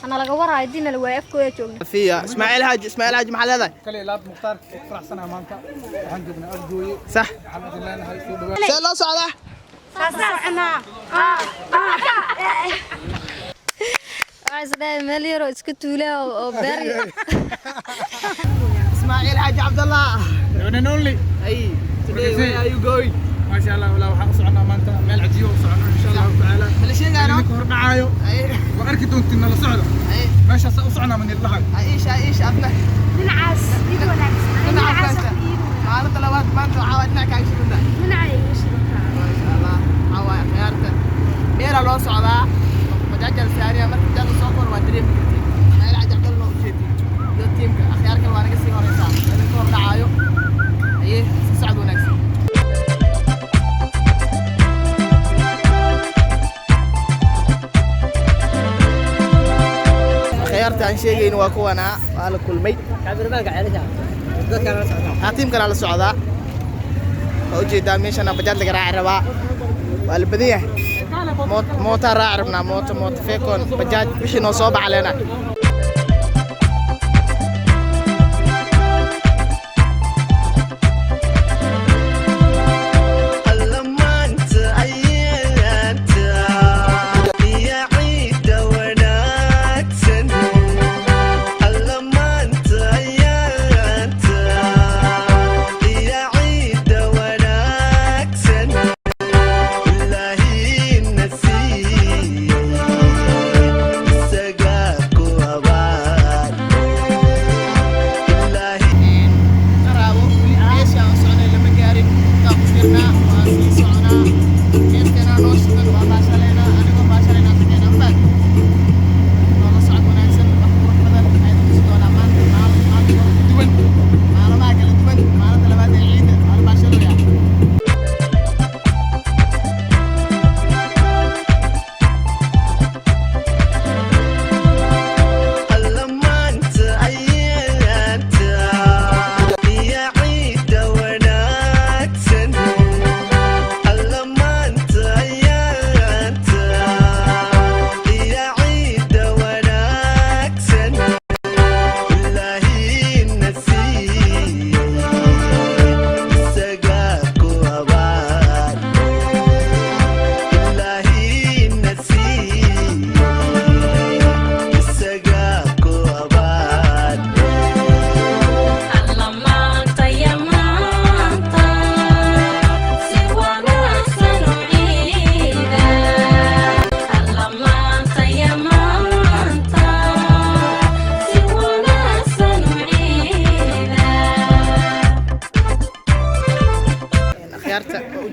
أنا لقى ورا يدينا الواقف كويس جون فيها اسماعيل حاج محل هذا كلي لاب مختار فرح سنة مانتا waxaan joognaa afgooye صح waxaan leenahay soo dhawaad see loo socdaa عايزة مليار واسكتولا وبري اسماعيل حاج عبد الله one and only اي today where are you going ما شاء الله ولا waxaan u soconaa maanta meel cajiib u soconaa insha Allah taala هل شيء قالوا idinku hor dhacaayo waa arki doontiin nala socda meeshaas u soconaa man ilahay عيش أبنك من عاس من عاس مالت لواد ما أنت عاودنا كايش من ده من عايش ما شاء الله عوايا خيارته ميرا لو صعدا مجاجل سارية ما تجال الصقر ودريم كتير ما يلعب جدول لو شيتي لو تيم أخيارك الوانك السيمون يسام لأن كور دعايو أيه سعدوا نكسي خيارته عن شيء إنه وكوانا على كل ميت هاتيم كان على الصعدا وجي داميش أنا بجد لك راعي ربا والبديه موتا راعي ربنا موت فيكون بجد مش نصوب علينا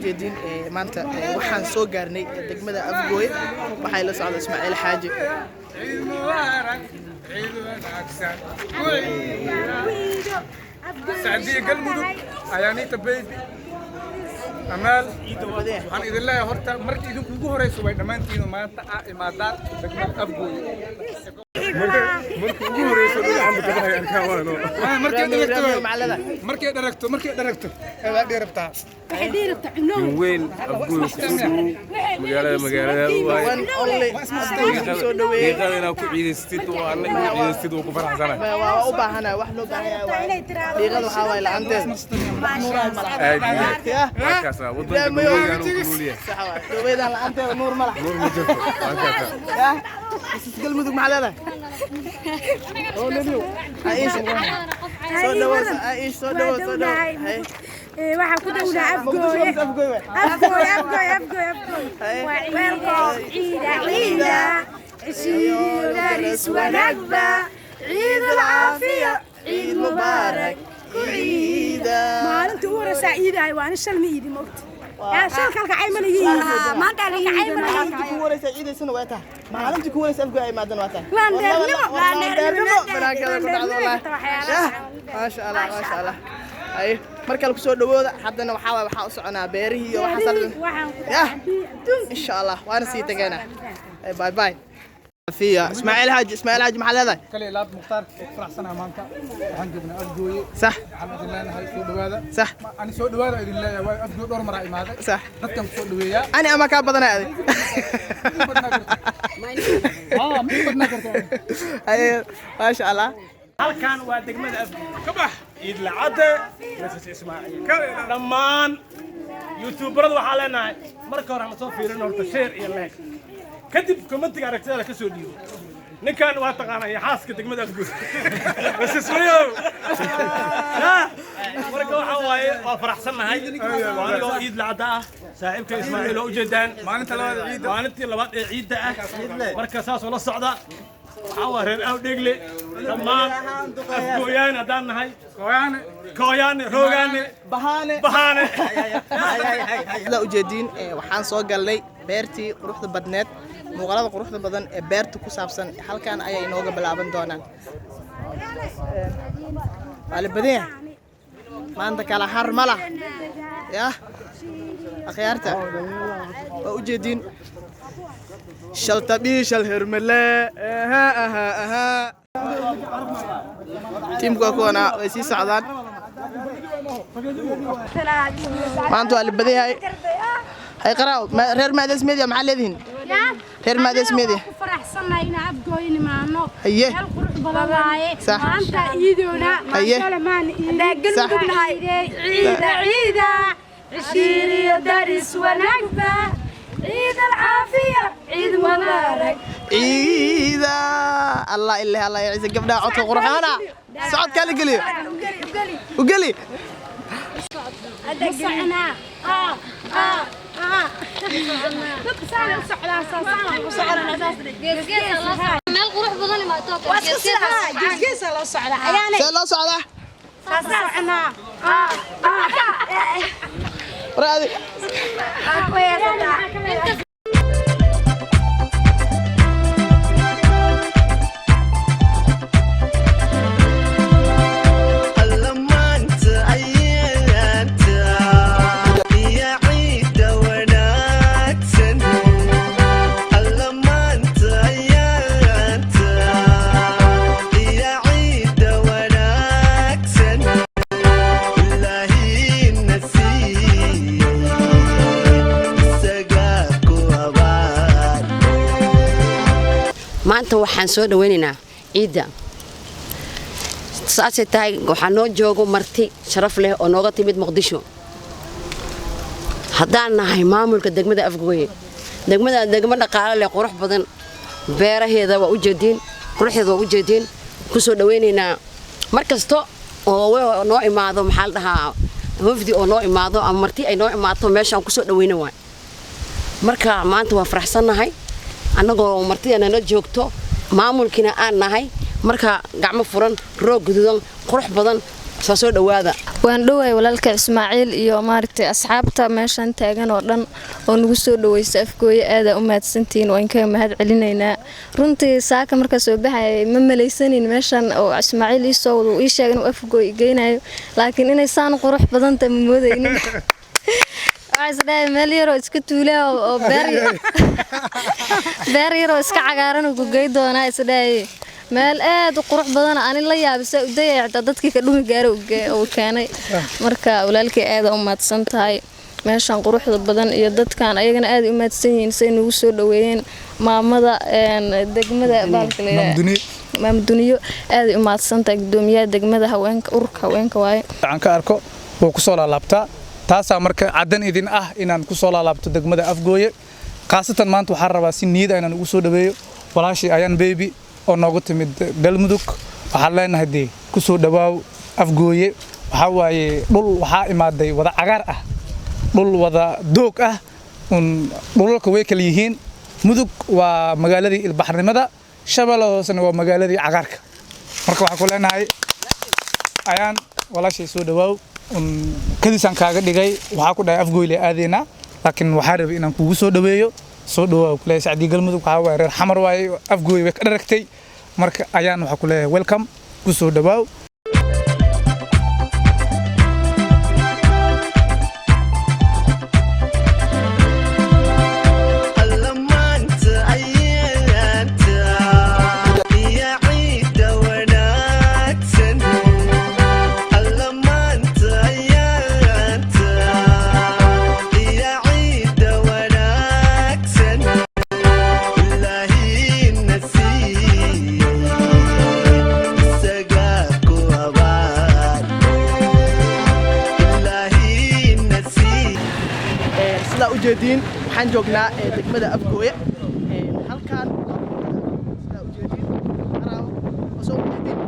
ujeedin maanta waxaan soo gaarnay degmada Afgooye waxay la socdo Ismaaciil Xaaji سعدية قلمدو أيانيتا بيبي أمال waxaan idin leeyahay horta markii idinku ugu horeyso way dhamaantiin maanta imaadaan degmada Afgooye markii ugu horeyso aan ka bahay aan ka waano markii dharagto aad dheerabtaa waxay dheerabtaa cunno weyn Afgooye magaalada soo dhaweeyay deeqadana ku ciideystid waa anaga ciideystid oo ku faraxsanahay waa u baahanahay wax loo baahanyahay deeqada waxa way la'aanteed nuuran markaas wadada weeyaan oo kuliya دوبيدا لأنت نور ملح نور مجفف يا استقل مدق محلها هو نبيو عايش صدوا waxaan ku dhawnaa Afgooye ciida daris wanagba ciid العافية ciid mubaarak ciida maalinta ugu horeysa ciidahay waan shalmi ciidi moogta شالك عيملي ما أنت اللي عيملي كورة سعيدة سنة وقتها ما علمت كورة سأفقوا أي مادن وقتها لا ندرنمو ما شاء الله أي مركل كسور دوّد حدنا وحاول وصعنا بيري وحصل يا إن شاء الله وأنا سيتجنا باي فيها اسماعيل هاج محل هذا كلي لاب مختار فرح سنة مانتا waxaan joognaa afgooye صح waxaan leenahay soo dhawaada صح ani soo dhawaada idin leeyahay way afgooye dhowr mar ay imaaday صح dadkan soo dhaweeyaa أنا أما كان بدنا هذه أيه ما شاء الله halkan waa degmada afgooye ka bax ciid lacade masas ismaaciil dhammaan youtuberada waxaa leenahay marka hore aan soo fiirin horta share iyo like kadib commentiga aragtida ka soo dhiibo ninkan waa taqaanaa xaaska degmada afgooye masas wayo marka waxa waaye waa faraxsanahay waa ciid lacade ah saaxiibka ismaaciil oo u jeedaan maalintii labaad ee ciidda ah marka saas oo la socda حوار الأوديجلي تمام أفقويان هذا هاي كويان روغان بهانة لا أوجدين وحان صوغ لي بيرتي قروح بدنات مغالطة قروح بدن بيرتو كسابسن هل كان أي نوغا بلعبن دونا على بدين ما عندك على حر ملا يا أخيارته أوجدين شلتبي شلهرملا تيم كوكونا ويسي سعدان ما أنتوا اللي بدي هاي قراو رير ماذا اسمه يا معلدين رير ماذا اسمه دي فرح صنعنا عبقوين معنا هيه صح أنت إيدونا ما شاء ما صح عيدة عشيري دارس ونكبة عيد العافية عيد مبارك عيدا الله إلا الله يعزك قبل عطف قرحانا سعود كالي قلي وقلي صعنا meel qurux badan ma toobka geesa la socda لا صعدة رادي maanta waxaan soo dhaweynaynaa ciida saasay tahay waxaa noo joogo marti sharaf leh oo nooga timid muqdisho haddaan nahay maamulka degmada afgooye degmo dhaqaale leh qurux badan beeraheeda waa u jeediin quruxdeeda waa u jeediin ku soo dhaweynaynaa mar kasta oo noo imaado maxaa la dhahaa wafdi oo noo imaado ama marti ay noo imaato meeshaan ku soo dhaweyna waay marka maanta waa faraxsannahay annagoo martidana la joogto maamulkina aan nahay marka gacmo furan roog gududan qurux badan soo dhawaada waan dhawaay walaalka Ismaaciil iyo maartay asxaabta meeshan taagan oo dhan oo nagu soo dhaweysay afgooye aad u mahadsantiin waan ka mahad celinaynaa runtii saaka marka soo baxay ma malaysanin meeshan oo Ismaaciil ii soo wado ii sheegay inuu afgooye geynayo laakiin inay saan qurux badan ta moodaynin waxaan meel yar oo iska tuulaa oo beer yar oo iska cagaaran ugu geey doonaa isdhaay meel aad u qurux badan aan la yaabisay u dayacda dadkii ka dhumi gaaro oo keenay marka walaalkay aad u maadsan tahay meeshan quruxda badan iyo dadkan ayagana aad u maadsan yihiin say nagu soo dhaweeyeen maamada degmada baalkaleeya maamduniyo aad u maadsan tahay gudoomiyaha degmada haweenka ururka haweenka waaye aan ka arko oo ku soo laabta taasa marka cadan idin ah inaan ku soo laabto degmada afgooye qaasatan maanta waxaan rabaa si niyad ah inaan ugu soo dhaweeyo walaashii ayaan baby oo noogu timid galmudug waxaan leenahay dee ku soo dhawaaw afgooye waxa waaye dhul waxaa imaaday wada cagaar ah dhul wada doog ah dhulalka way kala yihiin mudug waa magaaladii ilbaxnimada shabeelle hoosena waa magaaladii cagaarka marka waxaan ku leenahay ayaan walaashii soo dhawaaw kadisan kaaga dhigay waxa ku dhahay afgooyle aadeena laakiin waxa rabay inaan kugu soo dhaweeyo soo dhawaaw kule Sacdi Galmudug waxa way reer xamar way afgooy way ka dharagtay marka ayaan waxa ku leeyahay welcome ku soo dhawaaw Allamanta ayeelanta ujeediin waxaan joognaa degmada Afgooye halkaan sida ujeediin qaraawo soo ujeediin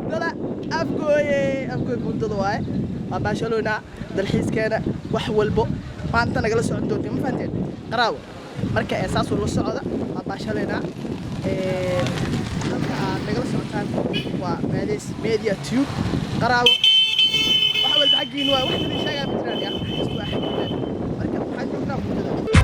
wadada Afgooye wadada waaye waa Barcelona dalxiiskeena wax walbo maanta nagala socon doontiin ma fahanteen qaraawo marka asaas la socda waa Barcelona halka nagala socotaan waa media tube qaraawo waxa walba xaqiin waa wax la sheegay ma jiraan ya marka waxaan joognaa